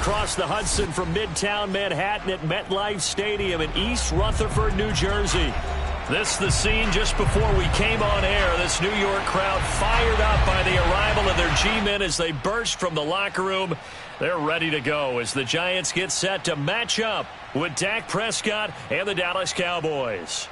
across the Hudson from Midtown Manhattan at MetLife Stadium in East Rutherford, New Jersey. This is the scene just before we came on air. This New York crowd fired up by the arrival of their G-men as they burst from the locker room. They're ready to go as the Giants get set to match up with Dak Prescott and the Dallas Cowboys.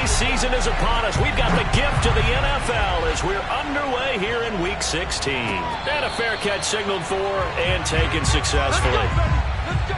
Season is upon us. We've got the gift of the NFL as we're underway here in Week 16. And a fair catch signaled for and taken successfully. Let's go.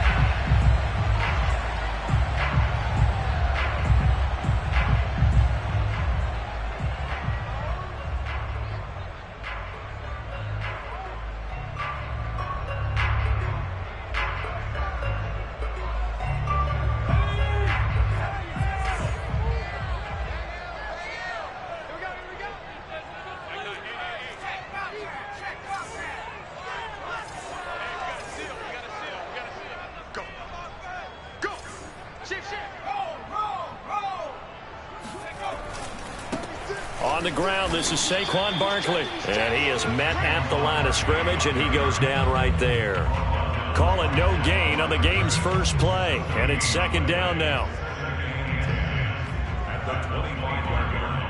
On the ground, this is Saquon Barkley. And he is met at the line of scrimmage, and he goes down right there. Calling no gain on the game's first play. And it's second down now. At the 25-yard line.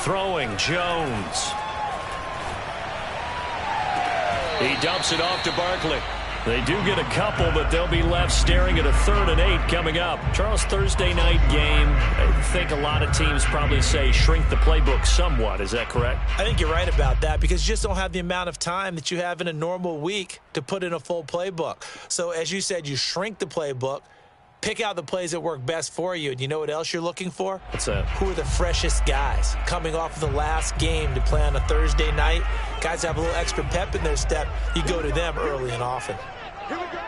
Throwing, Jones. He dumps it off to Barkley. They do get a couple, but they'll be left staring at a 3rd and 8 coming up. Charles, Thursday night game, I think a lot of teams probably say shrink the playbook somewhat. Is that correct? I think you're right about that because you just don't have the amount of time that you have in a normal week to put in a full playbook. So as you said, you shrink the playbook, pick out the plays that work best for you. And you know what else you're looking for? What's that? Who are the freshest guys coming off of the last game to play on a Thursday night? Guys have a little extra pep in their step. You go to them early and often. Here we go.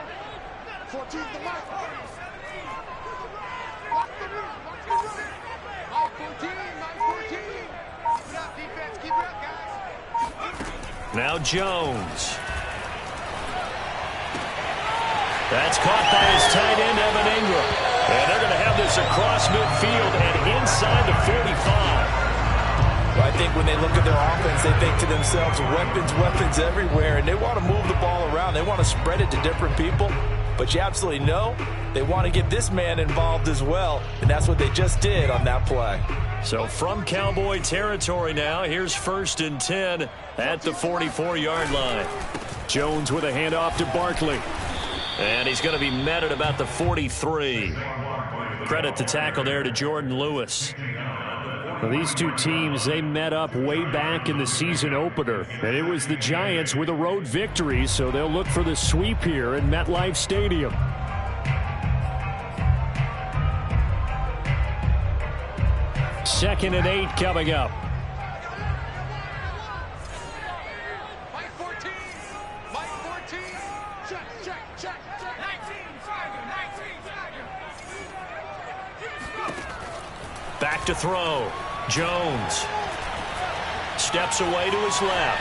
14 the mic. Watch the run. Mike 14. Keep it up, defense. Keep it up, guys. Now Jones. That's caught by his tight end, Evan Ingram. And they're going to have this across midfield and inside the 45. Well, I think when they look at their offense, they think to themselves, weapons everywhere, and they want to move the ball around. They want to spread it to different people, but you absolutely know they want to get this man involved as well, and that's what they just did on that play. So from Cowboy territory now, here's 1st and 10 at the 44-yard line. Jones with a handoff to Barkley. And he's going to be met at about the 43. Credit the tackle there to Jordan Lewis. Well, these two teams, they met up way back in the season opener. And it was the Giants with a road victory, so they'll look for the sweep here in MetLife Stadium. Second and 8 coming up. Back to throw. Jones steps away to his left.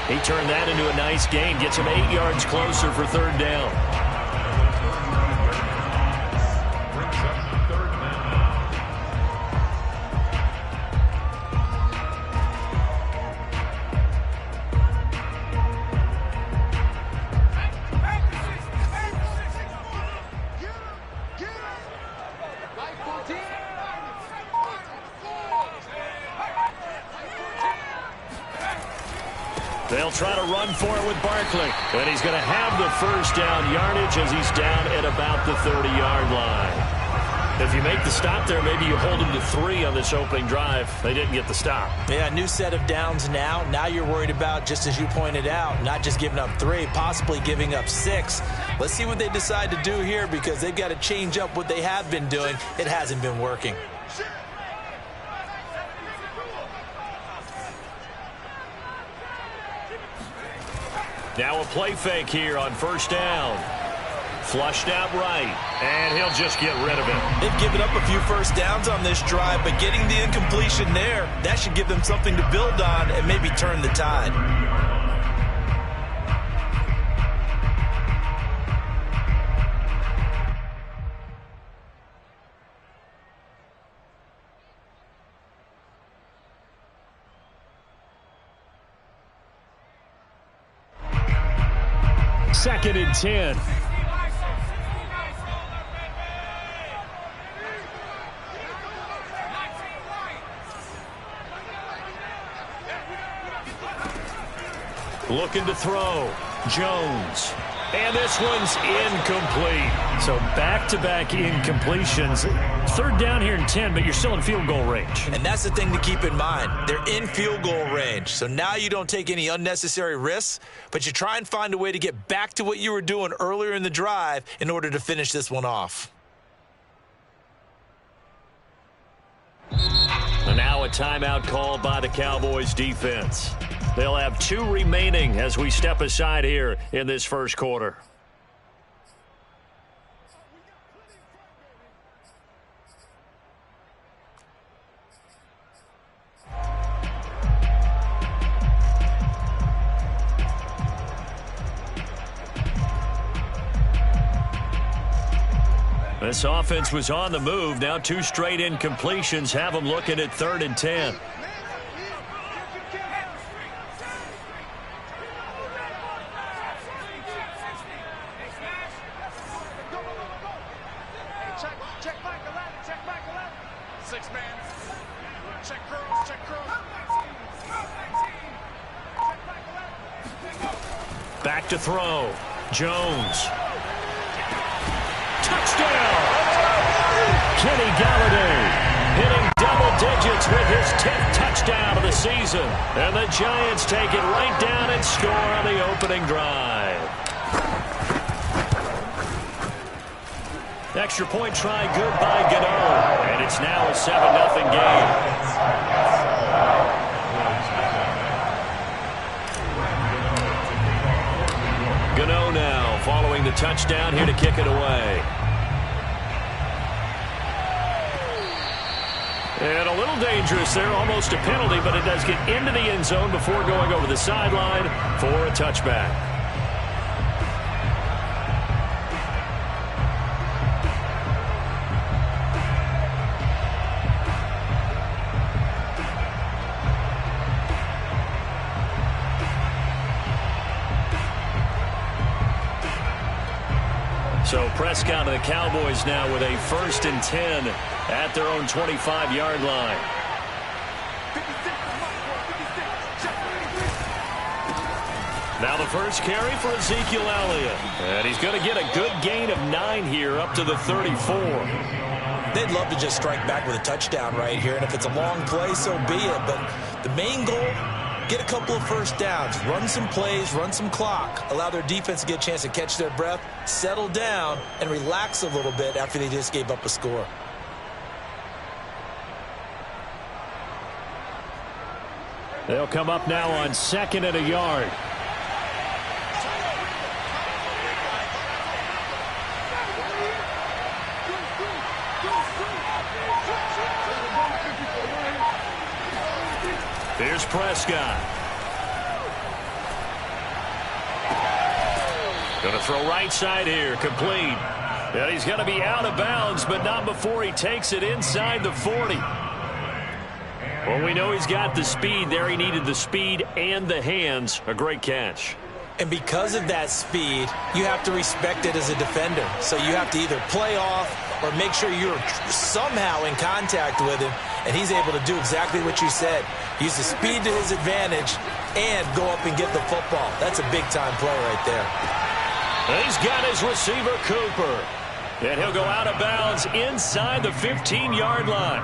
He turned that into a nice gain. Gets him 8 yards closer for 3rd down. They'll try to run for it with Barkley. And he's going to have the 1st down yardage as he's down at about the 30-yard line. If you make the stop there, maybe you hold them to 3 on this opening drive. They didn't get the stop. Yeah, new set of downs now. Now you're worried about, just as you pointed out, not just giving up 3, possibly giving up 6. Let's see what they decide to do here, because they've got to change up what they have been doing. It hasn't been working. Now a play fake here on first down. Flushed out right, and he'll just get rid of it. They've given up a few first downs on this drive, but getting the incompletion there, that should give them something to build on and maybe turn the tide. Second and 10. Looking to throw. Jones. And this one's incomplete. So back-to-back incompletions. Third down here in 10, but you're still in field goal range. And that's the thing to keep in mind. They're in field goal range. So now you don't take any unnecessary risks, but you try and find a way to get back to what you were doing earlier in the drive in order to finish this one off. And now a timeout called by the Cowboys defense. They'll have 2 remaining as we step aside here in this first quarter. This offense was on the move. Now 2 straight incompletions have them looking at 3rd and 10. Back to throw. Jones. Touchdown! Kenny Galladay hitting double digits with his 10th touchdown of the season. And the Giants take it right down and score on the opening drive. Extra point try good by Gano. And it's now a 7-0 game. Gano now following the touchdown here to kick it away. And a little dangerous there, almost a penalty, but it does get into the end zone before going over the sideline for a touchback. So Prescott and the Cowboys now with a 1st and 10 at their own 25-yard line. Now the first carry for Ezekiel Elliott. And he's going to get a good gain of 9 here up to the 34. They'd love to just strike back with a touchdown right here. And if it's a long play, so be it. But the main goal, get a couple of first downs, run some plays, run some clock, allow their defense to get a chance to catch their breath, settle down, and relax a little bit after they just gave up a score. They'll come up now on 2nd and a yard. Here's Prescott. Going to throw right side here, complete. And he's going to be out of bounds, but not before he takes it inside the 40. Well, we know he's got the speed there. He needed the speed and the hands. A great catch. And because of that speed, you have to respect it as a defender. So you have to either play off or make sure you're somehow in contact with him, and he's able to do exactly what you said. Use the speed to his advantage and go up and get the football. That's a big-time play right there. And he's got his receiver, Cooper. And he'll go out of bounds inside the 15-yard line.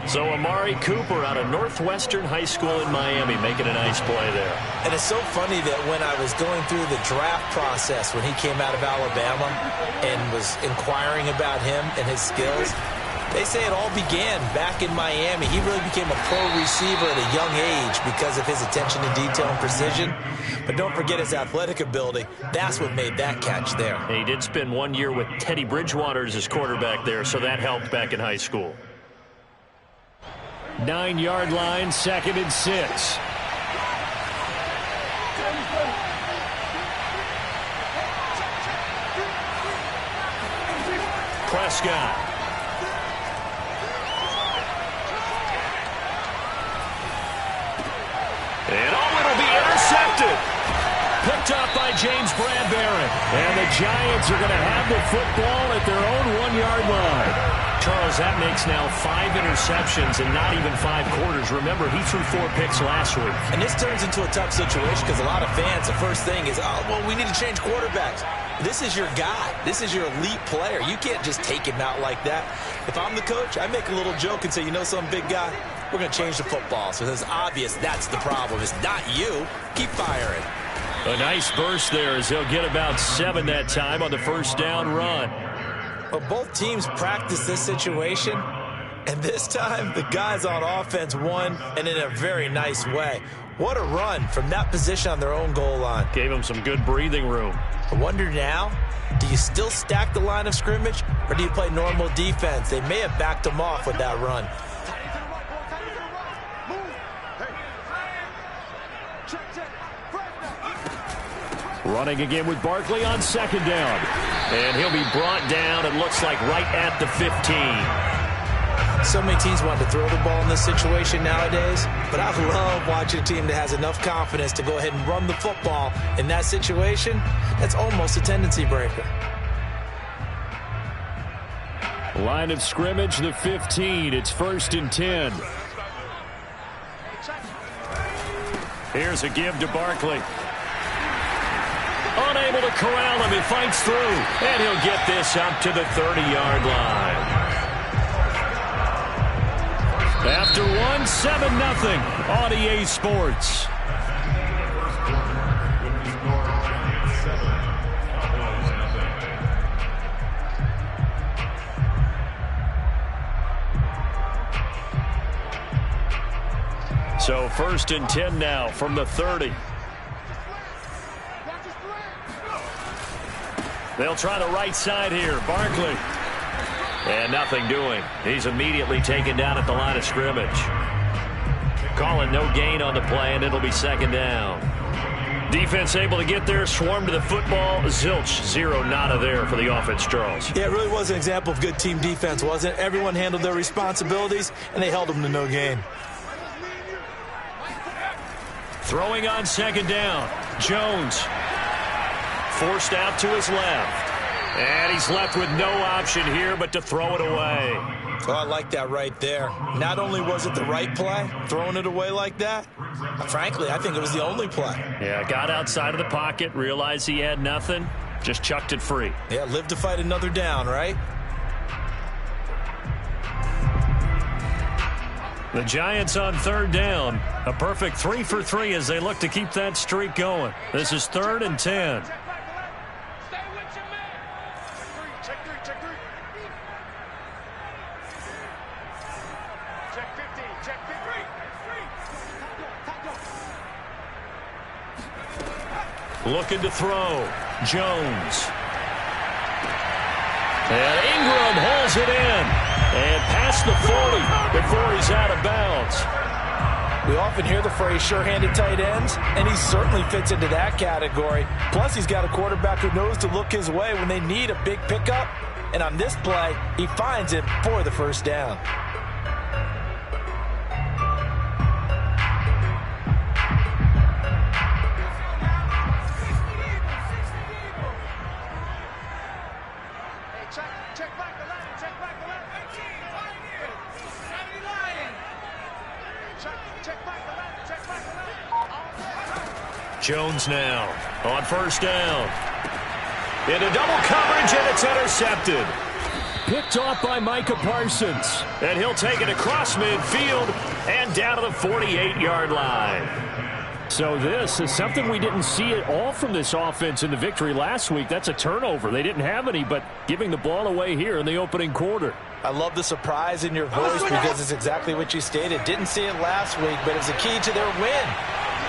So Amari Cooper out of Northwestern High School in Miami making a nice play there. And it's so funny that when I was going through the draft process when he came out of Alabama and was inquiring about him and his skills, they say it all began back in Miami. He really became a pro receiver at a young age because of his attention to detail and precision. But don't forget his athletic ability. That's what made that catch there. And he did spend 1 year with Teddy Bridgewater as his quarterback there, so that helped back in high school. 9-yard line, 2nd and 6. Prescott. And it'll be intercepted. Picked up by James Bradbury. And the Giants are going to have the football at their own 1-yard line. Charles, that makes now 5 interceptions and not even 5 quarters. Remember, he threw 4 picks last week. And this turns into a tough situation because a lot of fans, the first thing is, oh, well, we need to change quarterbacks. This is your guy. This is your elite player. You can't just take him out like that. If I'm the coach, I make a little joke and say, you know some big guy, we're going to change the football. So it's obvious that's the problem. It's not you. Keep firing. A nice burst there as he'll get about 7 that time on the first down run. But both teams practice this situation, and this time the guys on offense won, and in a very nice way. What a run from that position on their own goal line. Gave them some good breathing room. I wonder now, do you still stack the line of scrimmage, or do you play normal defense? They may have backed them off with that run. Running again with Barkley on 2nd down. And he'll be brought down, it looks like, right at the 15. So many teams want to throw the ball in this situation nowadays, but I love watching a team that has enough confidence to go ahead and run the football in that situation. That's almost a tendency breaker. Line of scrimmage, the 15. It's 1st and 10. Here's a give to Barkley. Unable to corral him. He fights through. And he'll get this up to the 30-yard line. After 1, 7-0 on EA Sports. So 1st and 10 now from the 30. They'll try the right side here. Barkley. And nothing doing. He's immediately taken down at the line of scrimmage. Calling no gain on the play, and it'll be 2nd down. Defense able to get there, swarm to the football. Zilch, 0 nada there for the offense, Charles. Yeah, it really was an example of good team defense, wasn't it? Everyone handled their responsibilities, and they held them to no gain. Throwing on 2nd down. Jones. Forced out to his left. And he's left with no option here but to throw it away. Oh, I like that right there. Not only was it the right play, throwing it away like that, frankly, I think it was the only play. Yeah, got outside of the pocket, realized he had nothing, just chucked it free. Yeah, live to fight another down, right? The Giants on 3rd down. A perfect 3 for 3 as they look to keep that streak going. This is 3rd and 10. Looking to throw. Jones. And Ingram hauls it in. And past the 40 before he's out of bounds. We often hear the phrase sure-handed tight ends, and he certainly fits into that category. Plus, he's got a quarterback who knows to look his way when they need a big pickup. And on this play, he finds it for the 1st down. Jones now on 1st down. Into double coverage, and it's intercepted. Picked off by Micah Parsons. And he'll take it across midfield and down to the 48-yard line. So this is something we didn't see at all from this offense in the victory last week. That's a turnover. They didn't have any, but giving the ball away here in the opening quarter. I love the surprise in your voice because it's exactly what you stated. Didn't see it last week, but it was a key to their win.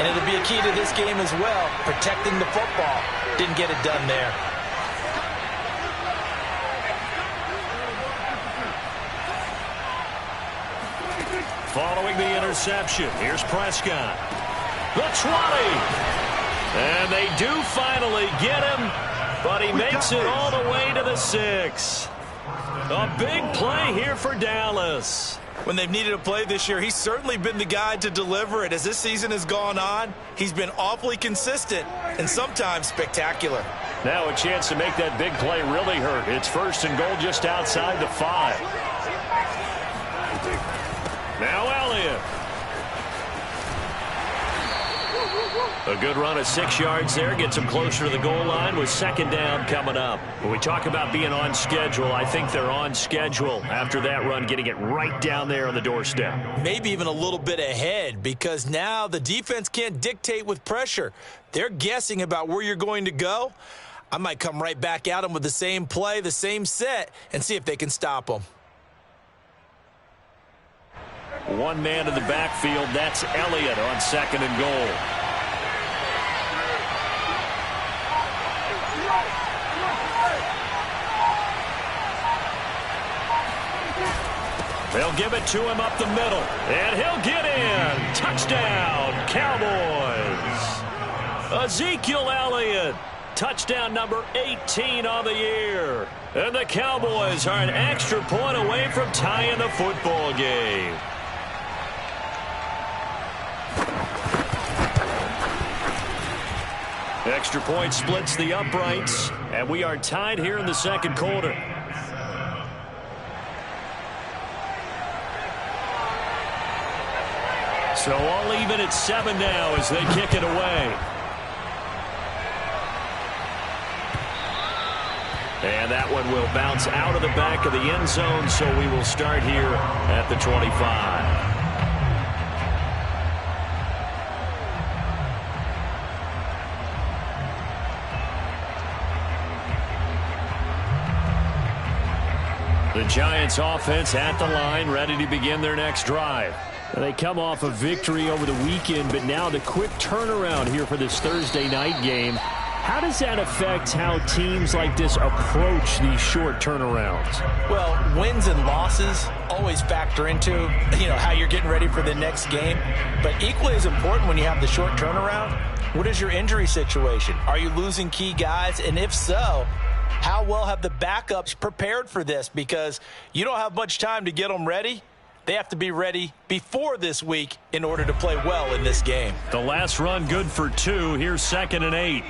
And it'll be a key to this game as well, protecting the football. Didn't get it done there. Following the interception, here's Prescott. The 20. And they do finally get him, but he makes it all the way to the 6. A big play here for Dallas. When they've needed a play this year, he's certainly been the guy to deliver it. As this season has gone on, he's been awfully consistent and sometimes spectacular. Now a chance to make that big play really hurt. It's 1st and goal just outside the 5. Now Elliott. A good run of 6 yards there. Gets him closer to the goal line with 2nd down coming up. When we talk about being on schedule, I think they're on schedule after that run, getting it right down there on the doorstep. Maybe even a little bit ahead, because now the defense can't dictate with pressure. They're guessing about where you're going to go. I might come right back at them with the same play, the same set, and see if they can stop them. One man in the backfield. That's Elliott on 2nd and goal. They'll give it to him up the middle, and he'll get in. Touchdown, Cowboys. Ezekiel Elliott, touchdown number 18 on the year. And the Cowboys are an extra point away from tying the football game. Extra point splits the uprights, and we are tied here in the 2nd quarter. So all even at 7 now as they kick it away. And that one will bounce out of the back of the end zone, so we will start here at the 25. The Giants offense at the line, ready to begin their next drive. They come off a victory over the weekend, but now the quick turnaround here for this Thursday night game. How does that affect how teams like this approach these short turnarounds? Well, wins and losses always factor into, how you're getting ready for the next game. But equally as important when you have the short turnaround, what is your injury situation? Are you losing key guys? And if so, how well have the backups prepared for this? Because you don't have much time to get them ready. They have to be ready before this week in order to play well in this game. The last run good for 2. Here's 2nd and 8.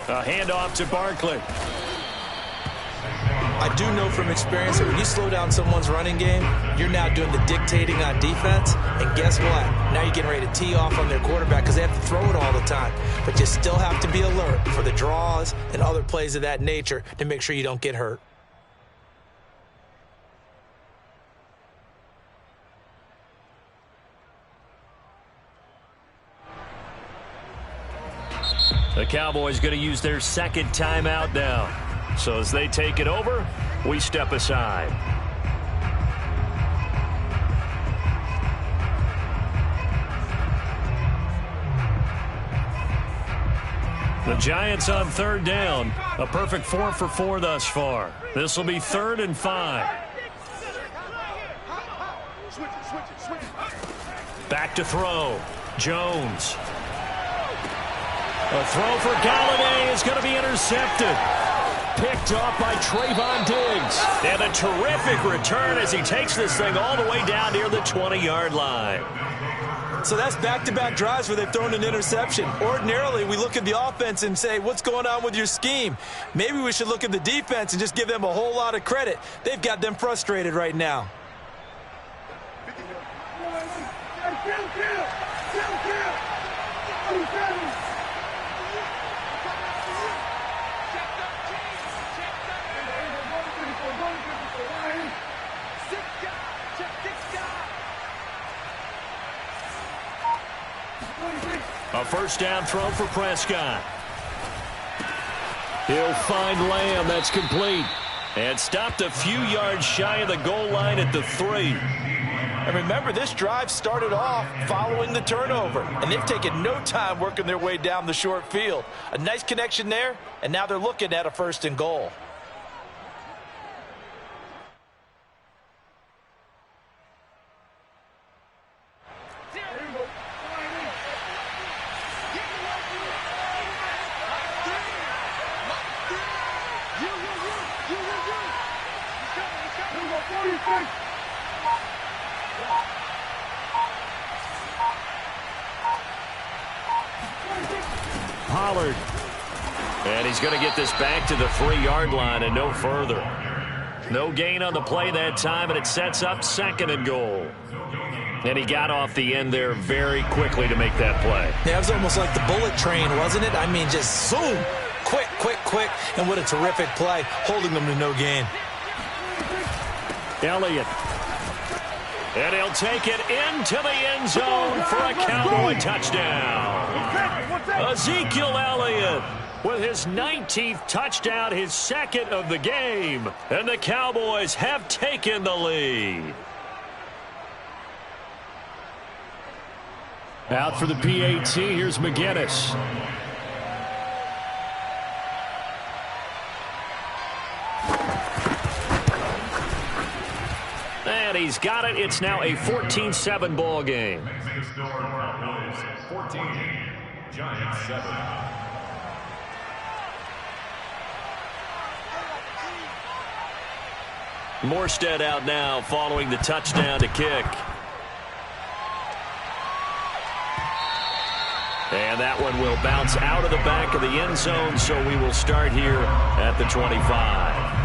A handoff to Barkley. I do know from experience that when you slow down someone's running game, you're now doing the dictating on defense. And guess what? Now you're getting ready to tee off on their quarterback because they have to throw it all the time. But you still have to be alert for the draws and other plays of that nature to make sure you don't get hurt. The Cowboys going to use their 2nd timeout now. So as they take it over, we step aside. The Giants on 3rd down. A perfect 4 for 4 thus far. This will be 3rd and 5. Back to throw. Jones. A throw for Galladay is going to be intercepted. Picked off by Trayvon Diggs. And a terrific return as he takes this thing all the way down near the 20-yard line. So that's back-to-back drives where they've thrown an interception. Ordinarily, we look at the offense and say, what's going on with your scheme? Maybe we should look at the defense and just give them a whole lot of credit. They've got them frustrated right now. A first down throw for Prescott. He'll find Lamb. That's complete. And stopped a few yards shy of the goal line at the 3. And remember, this drive started off following the turnover, and they've taken no time working their way down the short field. A nice connection there, and now they're looking at a 1st and goal. Pollard. And he's going to get this back to the 3-yard line and no further. No gain on the play that time, and it sets up 2nd and goal. And he got off the end there very quickly to make that play. Yeah, it was almost like the bullet train, wasn't it? I mean, just zoom. Quick, quick, quick. And what a terrific play, holding them to no gain. Elliott. And he'll take it into the end zone for a Cowboy touchdown. Ezekiel Elliott with his 19th touchdown, his 2nd of the game. And the Cowboys have taken the lead. Out for the PAT, here's McGinnis. And he's got it. It's now a 14-7 ball game. 14, Giants 7. Morstead out now following the touchdown to kick. And that one will bounce out of the back of the end zone, so we will start here at the 25.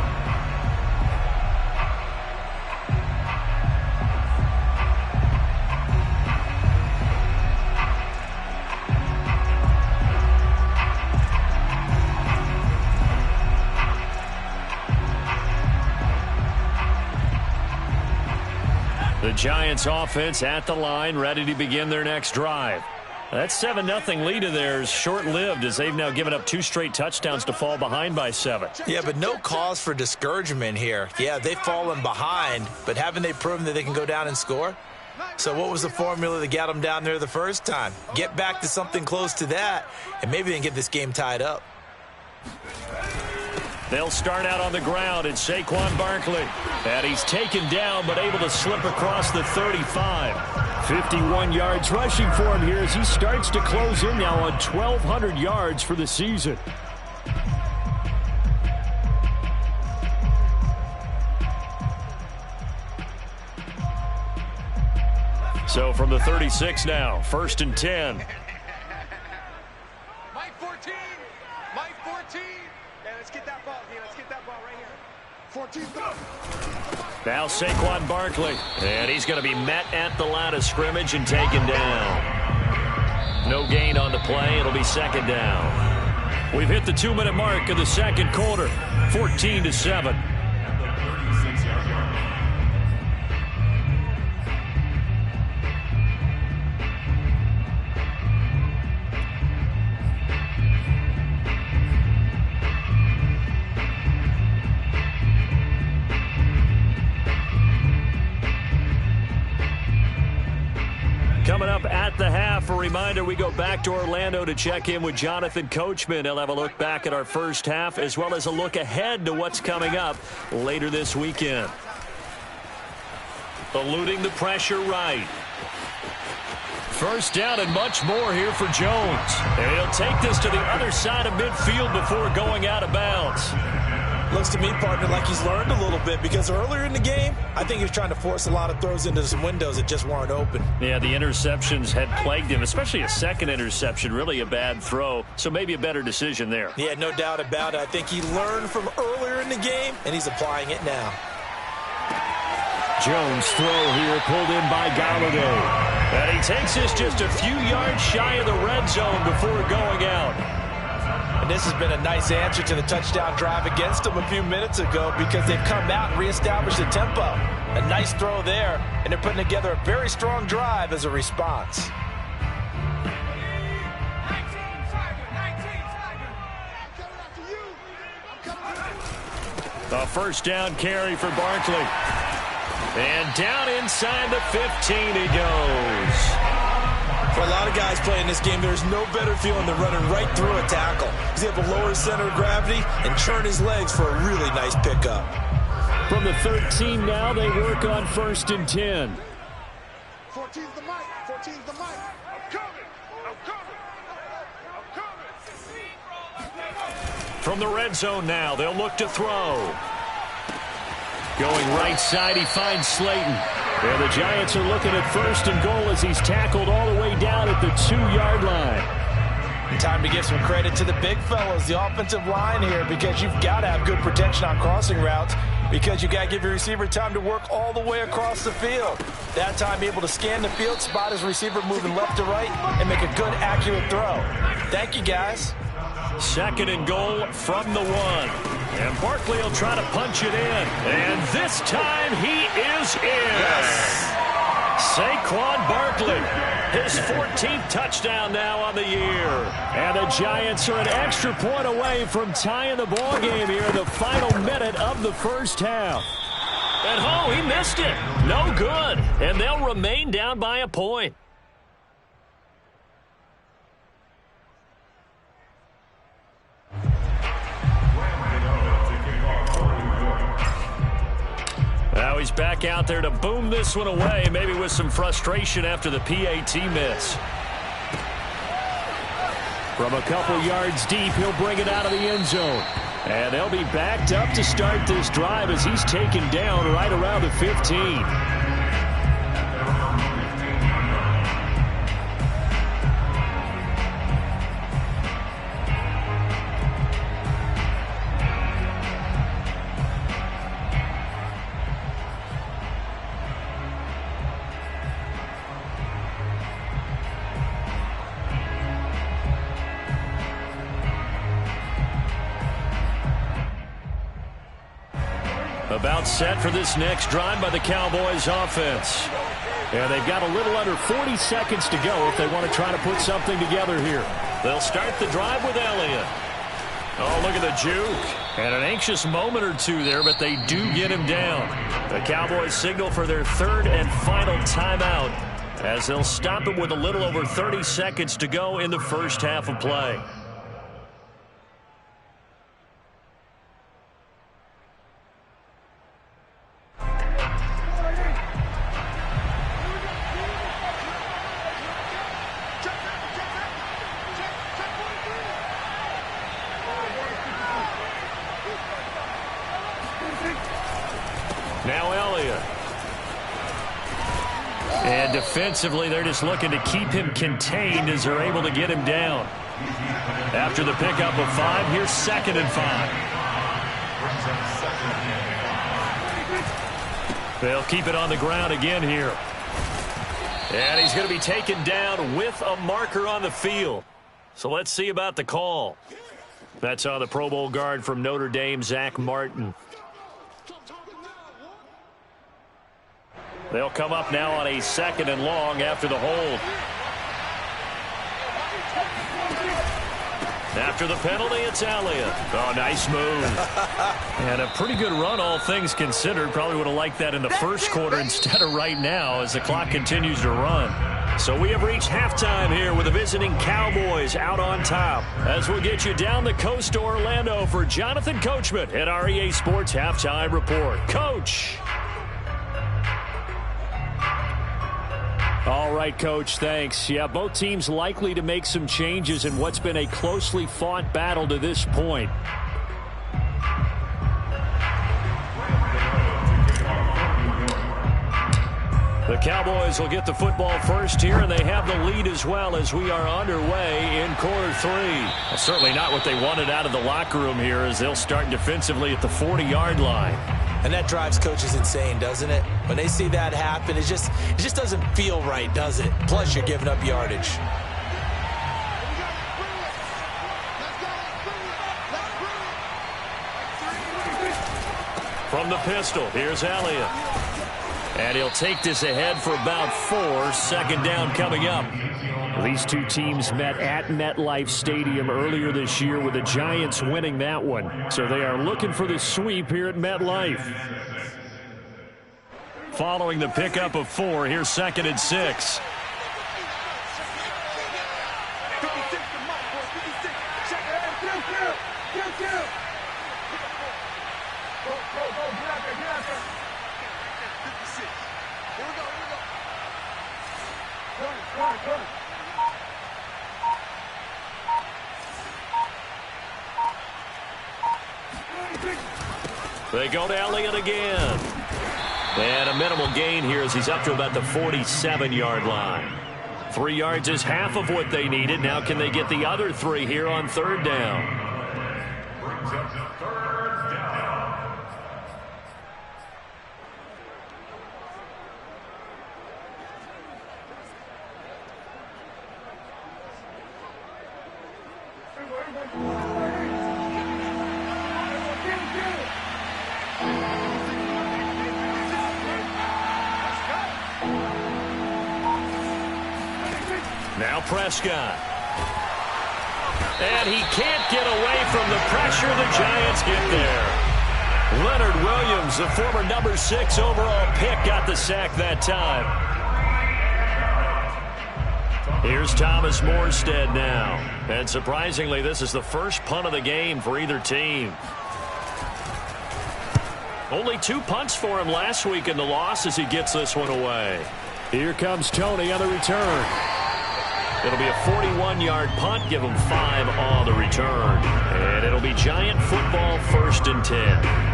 The Giants offense at the line, ready to begin their next drive. That 7-0 lead of theirs short-lived as they've now given up 2 straight touchdowns to fall behind by 7. Yeah, but no cause for discouragement here. Yeah, they've fallen behind, but haven't they proven that they can go down and score? So what was the formula that got them down there the first time? Get back to something close to that, and maybe they can get this game tied up. They'll start out on the ground, and Saquon Barkley. And he's taken down, but able to slip across the 35. 51 yards rushing for him here as he starts to close in now on 1,200 yards for the season. So from the 36 now, 1st and 10. Mike 14. Mike 14. Yeah, let's get that ball here. Let's get that ball right here. 14, go. Now Saquon Barkley. And he's going to be met at the line of scrimmage and taken down. No gain on the play. It'll be 2nd down. We've hit the 2-minute mark of the 2nd quarter. 14-7. Coming up at the half, a reminder, we go back to Orlando to check in with Jonathan Coachman. He'll have a look back at our first half as well as a look ahead to what's coming up later this weekend. Eluding the pressure right. First down and much more here for Jones. And he'll take this to the other side of midfield before going out of bounds. Looks to me, partner, like he's learned a little bit because earlier in the game, I think he was trying to force a lot of throws into some windows that just weren't open. Yeah, the interceptions had plagued him, especially a second interception, really a bad throw. So maybe a better decision there. Yeah, no doubt about it. I think he learned from earlier in the game, and he's applying it now. Jones throw here pulled in by Galladay. And he takes this just a few yards shy of the red zone before going out. And this has been a nice answer to the touchdown drive against them a few minutes ago because they've come out and reestablished the tempo. A nice throw there, and they're putting together a very strong drive as a response. A first down carry for Barkley. And down inside the 15 he goes. For a lot of guys playing this game, there's no better feeling than running right through a tackle. He's able to lower his center of gravity and churn his legs for a really nice pickup. From the 13 now, they work on 1st and 10. 14's the mic. 14's the mic. I'm coming. I'm coming. I'm coming. From the red zone now, they'll look to throw. Going right side, he finds Slayton. And the Giants are looking at 1st and goal as he's tackled all the way down at the 2-yard line. Time to give some credit to the big fellas, the offensive line here, because you've got to have good protection on crossing routes, because you've got to give your receiver time to work all the way across the field. That time, be able to scan the field, spot his receiver moving left to right, and make a good, accurate throw. Thank you, guys. 2nd and goal from the 1. And Barkley will try to punch it in. And this time he is in. Yes. Saquon Barkley, his 14th touchdown now on the year. And the Giants are an extra point away from tying the ball game here in the final minute of the first half. And he missed it. No good. And they'll remain down by a point. Now he's back out there to boom this one away, maybe with some frustration after the PAT miss. From a couple yards deep, he'll bring it out of the end zone. And they'll be backed up to start this drive as he's taken down right around the 15. About set for this next drive by the Cowboys offense. And they've got a little under 40 seconds to go if they want to try to put something together here. They'll start the drive with Elliott. Oh, look at the juke. And an anxious moment or two there, but they do get him down. The Cowboys signal for their 3rd and final timeout as they'll stop him with a little over 30 seconds to go in the first half of play. Now Elliott. And defensively, they're just looking to keep him contained as they're able to get him down. After the pickup of 5, here's 2nd and 5. They'll keep it on the ground again here. And he's going to be taken down with a marker on the field. So let's see about the call. That's on the Pro Bowl guard from Notre Dame, Zach Martin. They'll come up now on a 2nd and long after the hold. After the penalty, it's Elliott. Oh, nice move. And a pretty good run, all things considered. Probably would have liked that in the first quarter instead of right now as the clock continues to run. So we have reached halftime here with the visiting Cowboys out on top. As we'll get you down the coast to Orlando for Jonathan Coachman at our EA Sports Halftime Report. Coach. All right, Coach, thanks. Yeah, both teams likely to make some changes in what's been a closely fought battle to this point. The Cowboys will get the football first here, and they have the lead as well as we are underway in quarter 3. Well, certainly not what they wanted out of the locker room here as they'll start defensively at the 40-yard line. And that drives coaches insane, doesn't it? When they see that happen, it just doesn't feel right, does it? Plus, you're giving up yardage. From the pistol, here's Elliott. And he'll take this ahead for about 4. 2nd down coming up. These two teams met at MetLife Stadium earlier this year with the Giants winning that one. So they are looking for the sweep here at MetLife. Following the pickup of 4, here's 2nd and 6. They go to Elliott again. And a minimal gain here as he's up to about the 47-yard line. 3 yards is half of what they needed. Now can they get the other 3 here on 3rd down? Now Prescott. And he can't get away from the pressure. The Giants get there. Leonard Williams, the former number 6 overall pick, got the sack that time. Here's Thomas Morstead now. And surprisingly, this is the first punt of the game for either team. Only 2 punts for him last week in the loss as he gets this one away. Here comes Tony on the return. It'll be a 41-yard punt, give him 5 on the return. And it'll be Giant football, 1st and 10.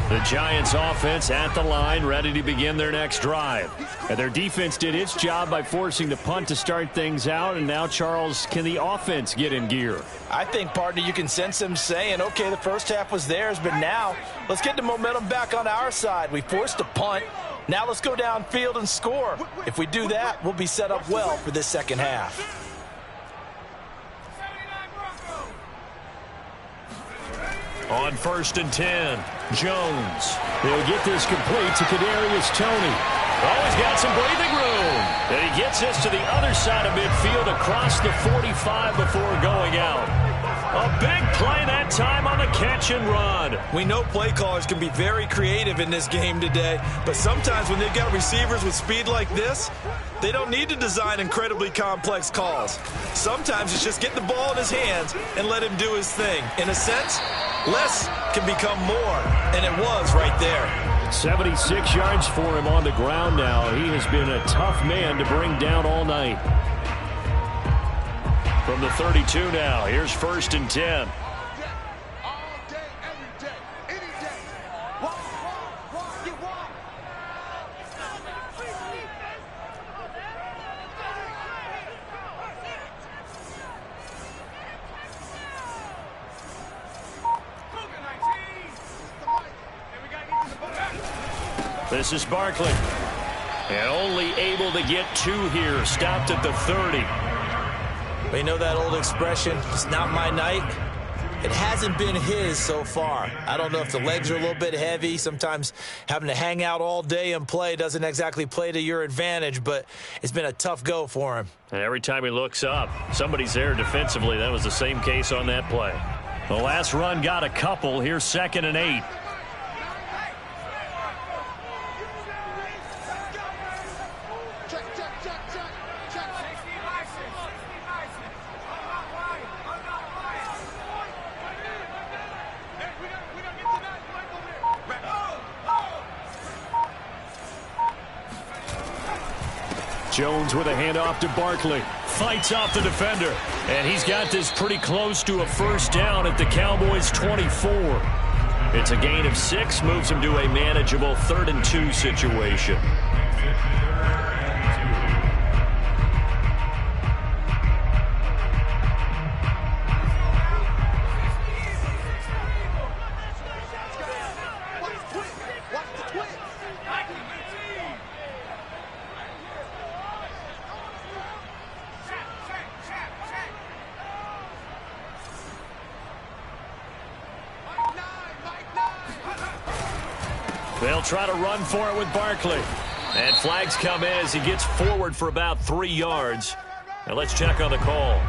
The Giants offense at the line, ready to begin their next drive. And their defense did its job by forcing the punt to start things out. And now, Charles, can the offense get in gear? I think, partner, you can sense them saying, okay, the first half was theirs, but now let's get the momentum back on our side. We forced a punt. Now let's go downfield and score. If we do that, we'll be set up well for this second half. On 1st and 10, Jones. He'll get this complete to Kadarius Toney. Oh, he's got some breathing room. And he gets this to the other side of midfield across the 45 before going out. A big play that time on the catch and run. We know play callers can be very creative in this game today, but sometimes when they've got receivers with speed like this, they don't need to design incredibly complex calls. Sometimes it's just get the ball in his hands and let him do his thing. In a sense, less can become more, and it was right there. 76 yards for him on the ground now. He has been a tough man to bring down all night. From the 32 now, here's 1st and 10. All day, every day, any day. Walk, get walk. This is Barkley. And only able to get 2 here. Stopped at the 30. We know that old expression, it's not my night. It hasn't been his so far. I don't know if the legs are a little bit heavy. Sometimes having to hang out all day and play doesn't exactly play to your advantage, but it's been a tough go for him. And every time he looks up, somebody's there defensively. That was the same case on that play. The last run got a couple. Here's 2nd and 8. Jones with a handoff to Barkley. Fights off the defender. And he's got this pretty close to a 1st down at the Cowboys' 24. It's a gain of 6. Moves him to a manageable 3rd and 2 situation. They'll try to run for it with Barkley. And flags come in as he gets forward for about 3 yards. Now let's check on the call.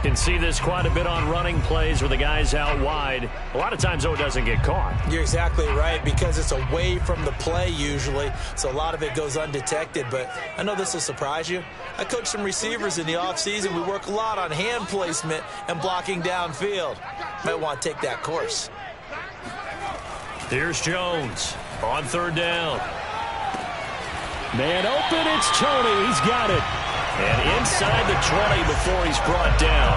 Can see this quite a bit on running plays where the guy's out wide. A lot of times, though, it doesn't get caught. You're exactly right, because it's away from the play usually, so a lot of it goes undetected. But I know this will surprise you. I coach some receivers in the offseason. We work a lot on hand placement and blocking downfield. Might want to take that course. Here's Jones on 3rd down. Man open, it's Tony. He's got it. And inside the 20 before he's brought down.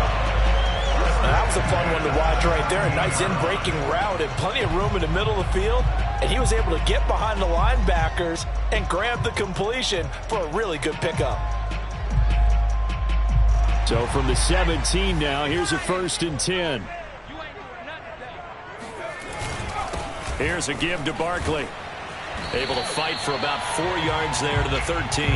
Now, that was a fun one to watch right there. A nice in-breaking route and plenty of room in the middle of the field. And he was able to get behind the linebackers and grab the completion for a really good pickup. So from the 17 now, here's a 1st and 10. Here's a give to Barkley. Able to fight for about 4 yards there to the 13.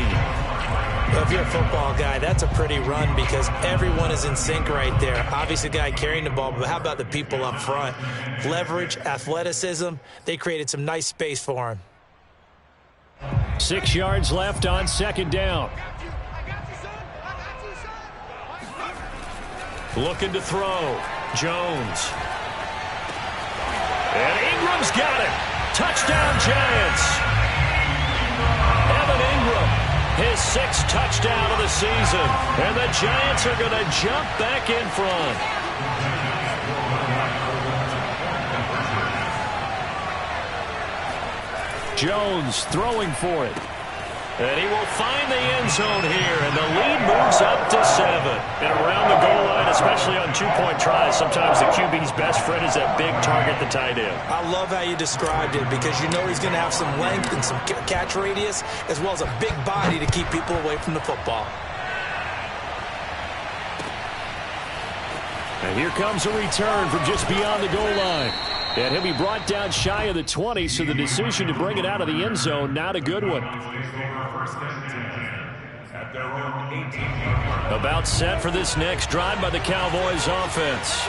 Well, if you're a football guy, that's a pretty run because everyone is in sync right there. Obviously, the guy carrying the ball, but how about the people up front? Leverage, athleticism, they created some nice space for him. 6 yards left on 2nd down. Looking to throw. Jones. And Ingram's got it. Touchdown, Giants. Evan Ingram, his 6th touchdown of the season. And the Giants are going to jump back in front. Jones throwing for it. And he will find the end zone here, and the lead moves up to 7. And around the goal line, especially on 2-point tries, sometimes the QB's best friend is that big target, the tight end. I love how you described it because you know he's going to have some length and some catch radius as well as a big body to keep people away from the football. And here comes a return from just beyond the goal line. And he'll be brought down shy of the 20, so the decision to bring it out of the end zone, not a good one. About set for this next drive by the Cowboys offense.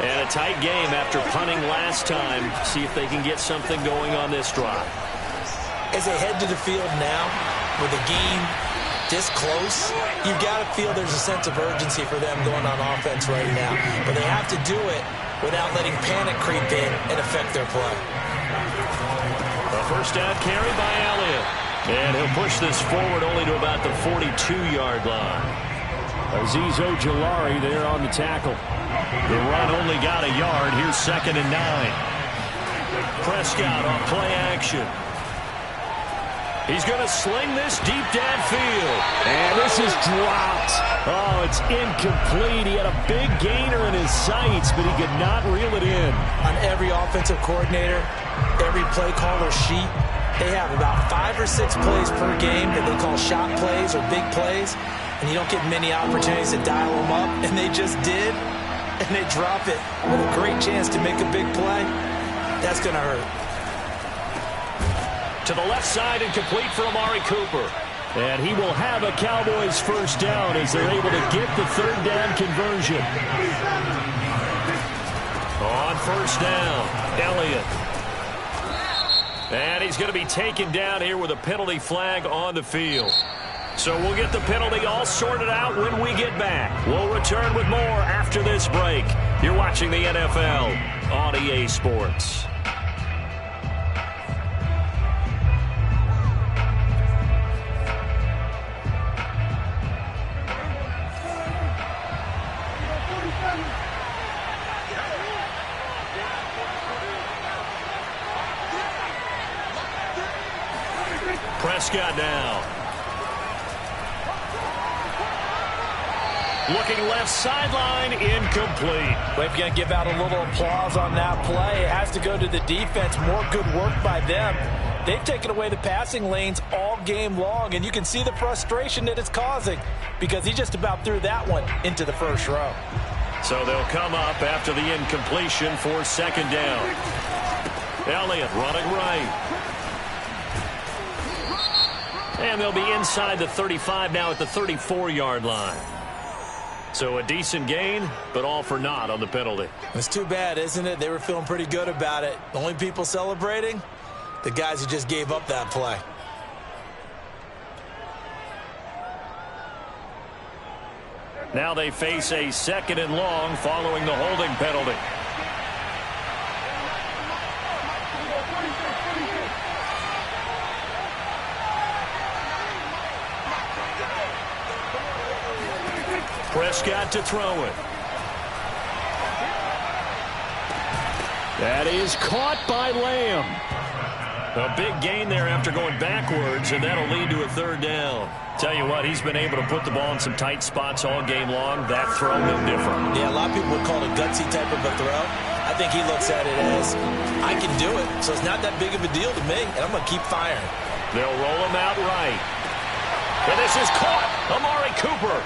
And a tight game after punting last time. See if they can get something going on this drive. As they head to the field now, with the game this close, you've got to feel there's a sense of urgency for them going on offense right now. But they have to do it without letting panic creep in and affect their play. A 1st down carry by Elliott. And he'll push this forward only to about the 42-yard line. Azeez Ojulari there on the tackle. The run only got a yard. Here's 2nd and 9. Prescott on play action. He's going to sling this deep downfield. And this is dropped. Oh, it's incomplete. He had a big gainer in his sights, but he could not reel it in. On every offensive coordinator, every play caller sheet, they have about 5 or 6 plays per game that they call shot plays or big plays, and you don't get many opportunities to dial them up, and they just did, and they drop it with a great chance to make a big play. That's going to hurt. To the left side and complete for Amari Cooper. And he will have a Cowboys 1st down as they're able to get the 3rd down conversion. On 1st down, Elliott. And he's going to be taken down here with a penalty flag on the field. So we'll get the penalty all sorted out when we get back. We'll return with more after this break. You're watching the NFL on EA Sports. Prescott now. Looking left sideline, incomplete. Well, if you're going to give out a little applause on that play, it has to go to the defense. More good work by them. They've taken away the passing lanes all game long, and you can see the frustration that it's causing because he just about threw that one into the 1st row. So they'll come up after the incompletion for 2nd down. Elliott running right. And they'll be inside the 35 now at the 34-yard line. So a decent gain, but all for naught on the penalty. It's too bad, isn't it? They were feeling pretty good about it. The only people celebrating, the guys who just gave up that play. Now they face a 2nd and long following the holding penalty. Prescott to throw it. That is caught by Lamb. A big gain there after going backwards, and that'll lead to a 3rd down. Tell you what, he's been able to put the ball in some tight spots all game long. That throw, no different. Yeah, a lot of people would call it a gutsy type of a throw. I think he looks at it as, I can do it, so it's not that big of a deal to me, and I'm going to keep firing. They'll roll him out right. And this is caught. Amari Cooper.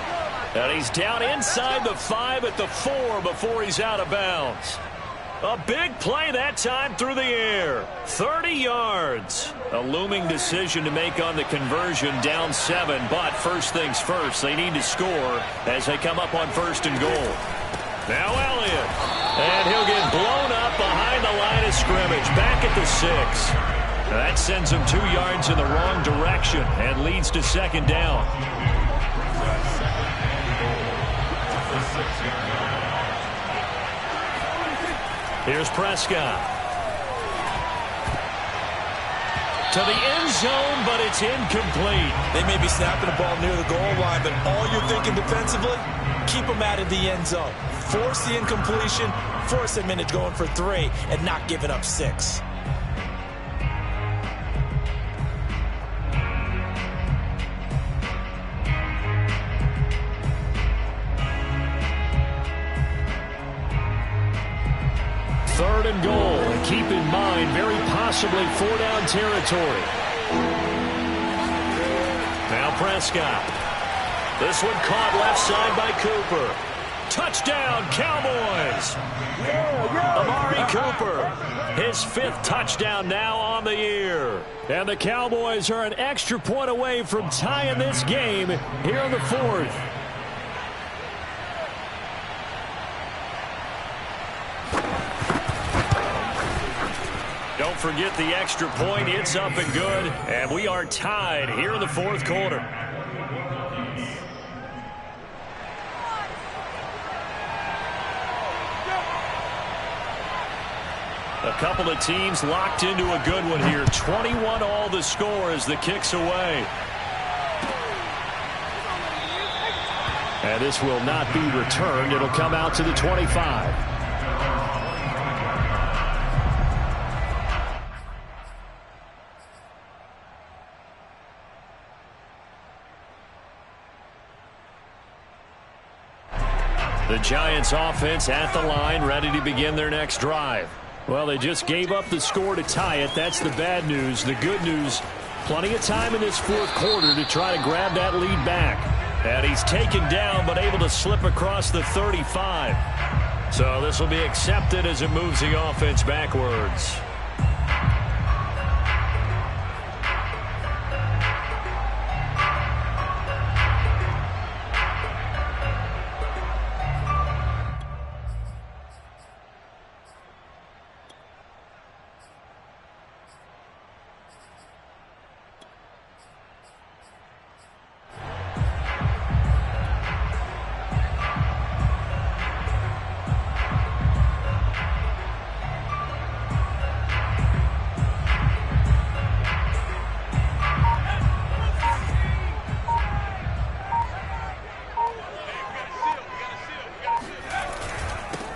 And he's down inside the 5 at the 4 before he's out of bounds. A big play that time through the air. 30 yards. A looming decision to make on the conversion, down 7. But first things first, they need to score as they come up on 1st and goal. Now Elliott. And he'll get blown up behind the line of scrimmage. Back at the 6. That sends him 2 yards in the wrong direction and leads to 2nd down. Here's Prescott. To the end zone, but it's incomplete. They may be snapping the ball near the goal line, but all you're thinking defensively, keep them out of the end zone. Force the incompletion, force them into going for 3, and not giving up 6. Third and goal. And keep in mind, very possibly 4-down territory. Now Prescott. This one caught left side by Cooper. Touchdown, Cowboys! Amari Cooper, his 5th touchdown now on the year. And the Cowboys are an extra point away from tying this game here in the 4th. Don't forget the extra point. It's up and good. And we are tied here in the 4th quarter. A couple of teams locked into a good one here. 21 all the score as the kick's away. And this will not be returned. It'll come out to the 25. The Giants offense at the line, ready to begin their next drive. Well, they just gave up the score to tie it. That's the bad news. The good news, plenty of time in this 4th quarter to try to grab that lead back. And he's taken down, but able to slip across the 35. So this will be accepted as it moves the offense backwards.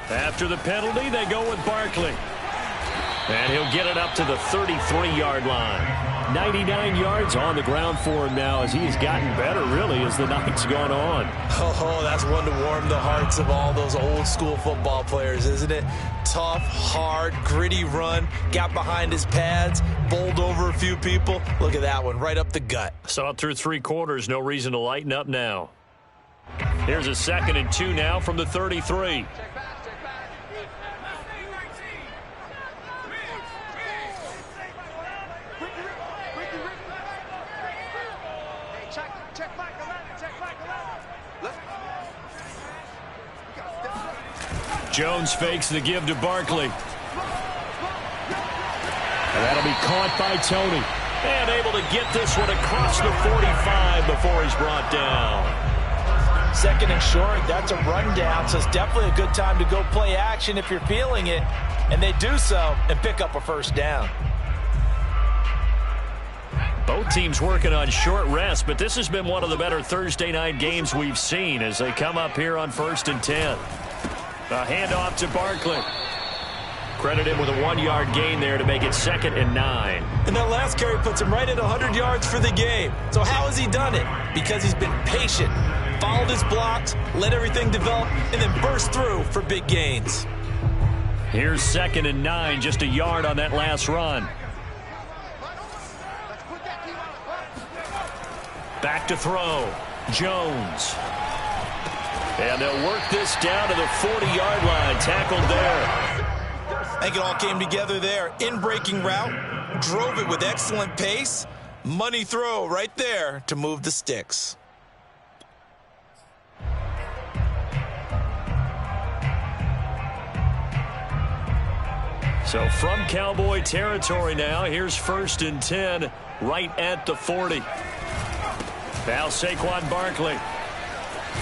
After the penalty, they go with Barkley. And he'll get it up to the 33-yard line. 99 yards on the ground for him now as he's gotten better, really, as the night's gone on. Oh, that's one to warm the hearts of all those old-school football players, isn't it? Tough, hard, gritty run, got behind his pads, bowled over a few people. Look at that one, right up the gut. Saw it through 3 quarters, no reason to lighten up now. Here's a 2nd and 2 now from the 33. Jones fakes the give to Barkley. And that'll be caught by Tony. And able to get this one across the 45 before he's brought down. Second and short, that's a rundown, so it's definitely a good time to go play action if you're feeling it. And they do so and pick up a first down. Both teams working on short rest, but this has been one of the better Thursday night games we've seen as they come up here on 1st and 10. A handoff to Barkley. Credit him with a 1-yard gain there to make it 2nd and 9. And that last carry puts him right at 100 yards for the game. So how has he done it? Because he's been patient, followed his blocks, let everything develop, and then burst through for big gains. Here's 2nd and 9, just a yard on that last run. Back to throw. Jones. And they'll work this down to the 40-yard line. Tackled there. I think it all came together there. In-breaking route, drove it with excellent pace. Money throw right there to move the sticks. So from Cowboy territory now, here's 1st and 10 right at the 40. Now Saquon Barkley.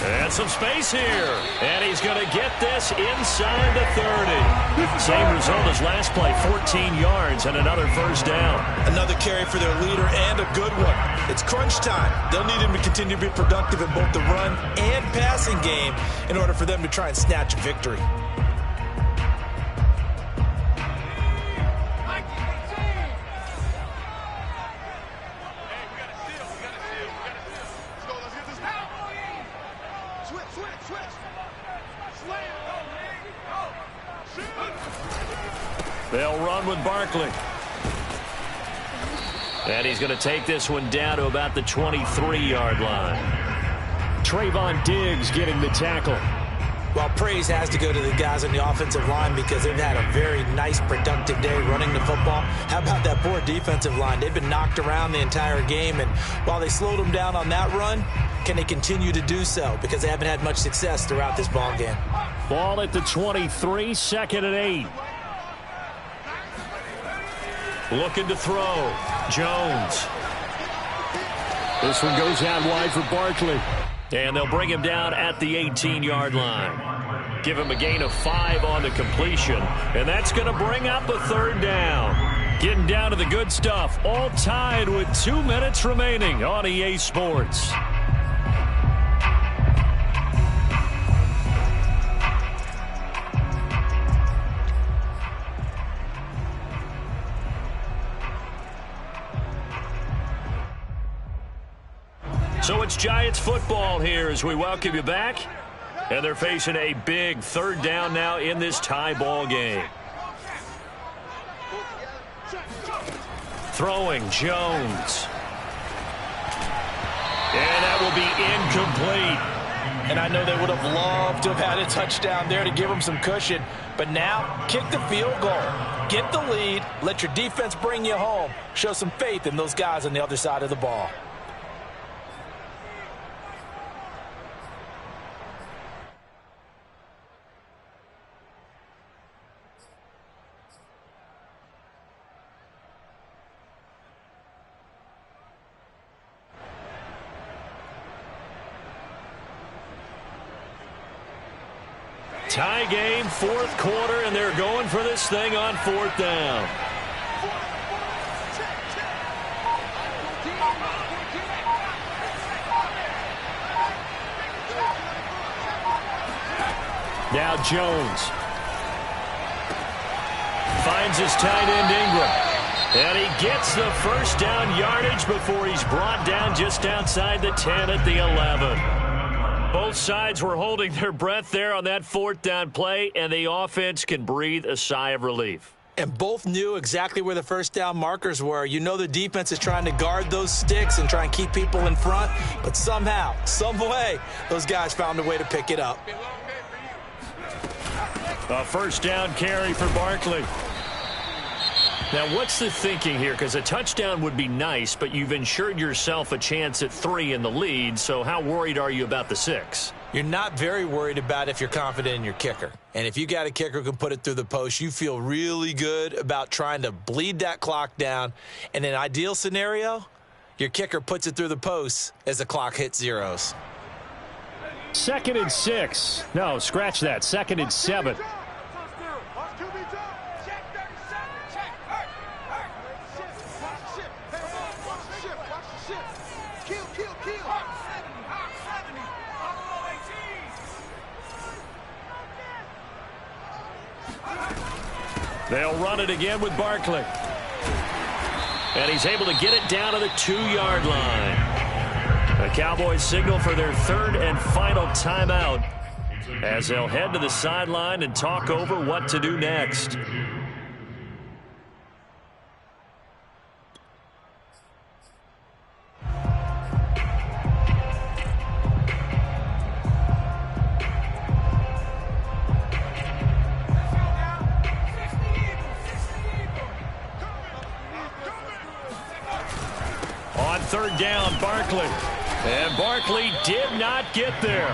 And some space here. And he's going to get this inside the 30. Same result as last play, 14 yards and another first down. Another carry for their leader and a good one. It's crunch time. They'll need him to continue to be productive in both the run and passing game in order for them to try and snatch a victory. They'll run with Barkley. And he's going to take this one down to about the 23-yard line. Trayvon Diggs getting the tackle. Well, praise has to go to the guys on the offensive line because they've had a very nice, productive day running the football. How about that poor defensive line? They've been knocked around the entire game, and while they slowed them down on that run, can they continue to do so? Because they haven't had much success throughout this ball game. Ball at the 23, 2nd and 8. Looking to throw. Jones. This one goes out wide for Barkley. And they'll bring him down at the 18-yard line. Give him a gain of 5 on the completion. And that's going to bring up a 3rd down. Getting down to the good stuff. All tied with 2 minutes remaining on EA Sports. So it's Giants football here as we welcome you back. And they're facing a big 3rd down now in this tie ball game. Throwing Jones. And that will be incomplete. And I know they would have loved to have had a touchdown there to give them some cushion. But now, kick the field goal. Get the lead. Let your defense bring you home. Show some faith in those guys on the other side of the ball. Tie game, 4th quarter, and they're going for this thing on 4th down. Now Jones. Finds his tight end Ingram. And he gets the first down yardage before he's brought down just outside the 10 at the 11. Both sides were holding their breath there on that 4th down play, and the offense can breathe a sigh of relief. And both knew exactly where the first down markers were. You know the defense is trying to guard those sticks and try and keep people in front, but somehow, some way, those guys found a way to pick it up. A first down carry for Barkley. Now, what's the thinking here? Because a touchdown would be nice, but you've ensured yourself a chance at 3 in the lead, so how worried are you about the 6? You're not very worried about if you're confident in your kicker. And if you got a kicker who can put it through the post, you feel really good about trying to bleed that clock down. In an ideal scenario, your kicker puts it through the post as the clock hits zeros. 2nd and 6. No, scratch that. 2nd and 7. They'll run it again with Barkley. And he's able to get it down to the 2-yard line. The Cowboys signal for their 3rd and final timeout as they'll head to the sideline and talk over what to do next. On 3rd down, Barkley. And Barkley did not get there.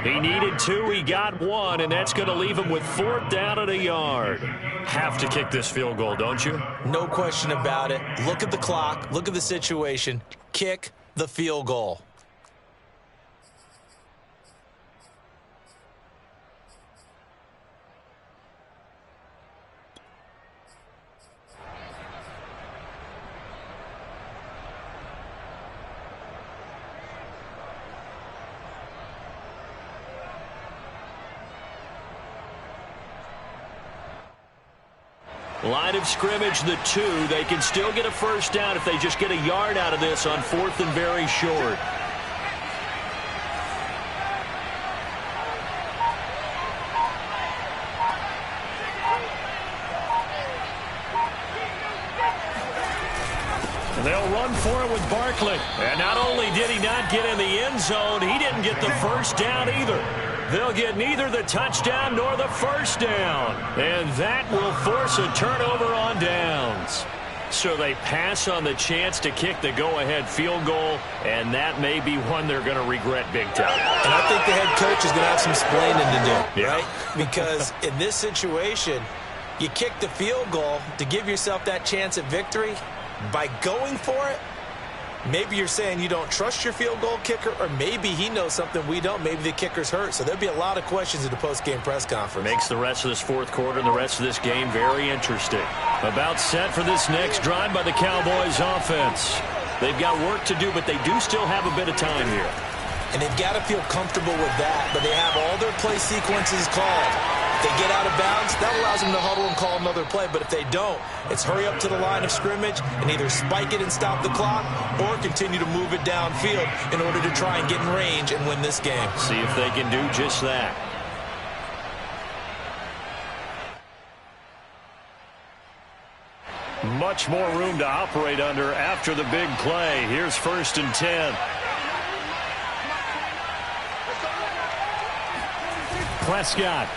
He needed 2, he got 1, and that's going to leave him with 4th down and a yard. Have to kick this field goal, don't you? No question about it. Look at the clock. Look at the situation. Kick the field goal. Line of scrimmage, the 2. They can still get a 1st down if they just get a yard out of this on 4th and very short. And they'll run for it with Barkley. And not only did he not get in the end zone, he didn't get the 1st down either. They'll get neither the touchdown nor the 1st down. And that will force a turnover on downs. So they pass on the chance to kick the go-ahead field goal, and that may be one they're going to regret big time. And I think the head coach is going to have some explaining to do, Yeah. right? Because in this situation, you kick the field goal to give yourself that chance at victory. By going for it, maybe you're saying you don't trust your field goal kicker, or maybe he knows something we don't. Maybe the kicker's hurt. So there'll be a lot of questions at the post-game press conference. Makes the rest of this 4th quarter and the rest of this game very interesting. About set for this next drive by the Cowboys offense. They've got work to do, but they do still have a bit of time here. And they've got to feel comfortable with that, but they have all their play sequences called. If they get out of bounds, that allows them to huddle and call another play. But if they don't, it's hurry up to the line of scrimmage and either spike it and stop the clock or continue to move it downfield in order to try and get in range and win this game. See if they can do just that. Much more room to operate under after the big play. Here's 1st and 10. Prescott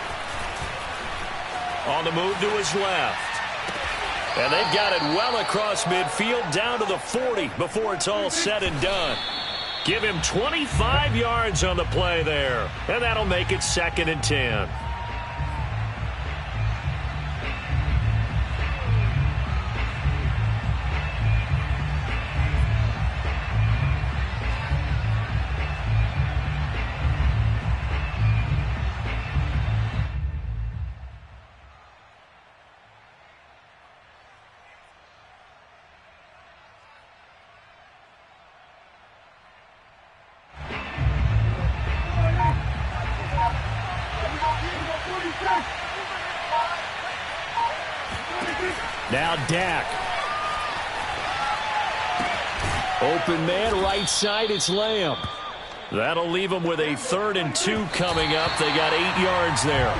on the move to his left. And they've got it well across midfield down to the 40 before it's all said and done. Give him 25 yards on the play there. And that'll make it 2nd and 10. Now Dak. Open man, right side, it's Lamb. That'll leave them with a 3rd and 2 coming up. They got 8 yards there.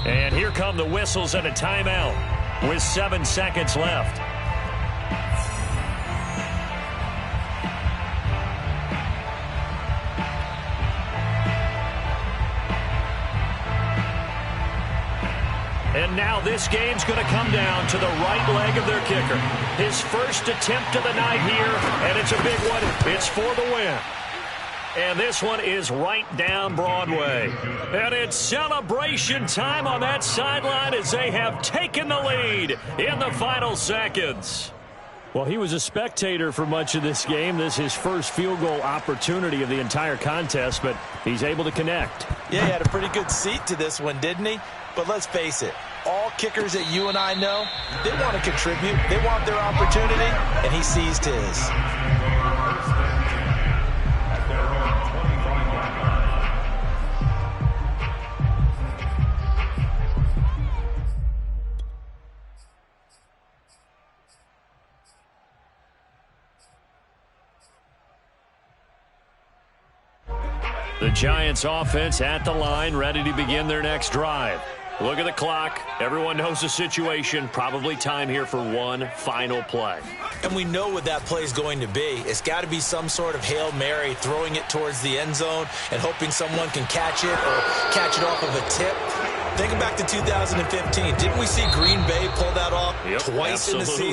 And here come the whistles and a timeout with 7 seconds left. And now this game's going to come down to the right leg of their kicker. His first attempt of the night here, and it's a big one. It's for the win. And this one is right down Broadway. And it's celebration time on that sideline as they have taken the lead in the final seconds. Well, he was a spectator for much of this game. This is his first field goal opportunity of the entire contest, but he's able to connect. Yeah, he had a pretty good seat to this one, didn't he? But let's face it, all kickers that you and I know, they want to contribute. They want their opportunity, and he seized his. The Giants offense at the line, ready to begin their next drive. Look at the clock. Everyone knows the situation. Probably time here for one final play. And we know what that play is going to be. It's got to be some sort of Hail Mary, throwing it towards the end zone and hoping someone can catch it or catch it off of a tip. Thinking back to 2015, didn't we see Green Bay pull that off twice in the season?